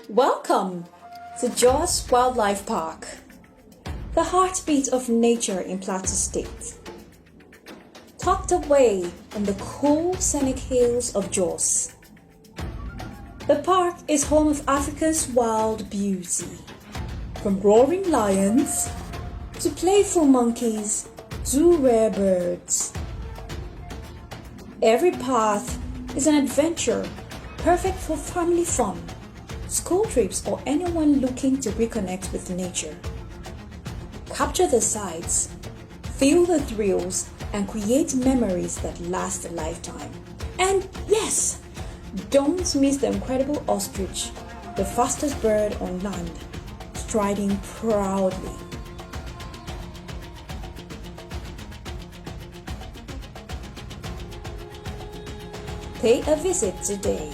Welcome to Jos Wildlife Park, the heartbeat of nature in Plateau State. Tucked away in the cool scenic hills of Jos, the park is home of Africa's wild beauty, from roaring lions to playful monkeys to rare birds. Every path is an adventure perfect for family fun, school trips, or anyone looking to reconnect with nature. Capture the sights, feel the thrills, and create memories that last a lifetime. And yes, don't miss the incredible ostrich, the fastest bird on land, striding proudly. Pay a visit today.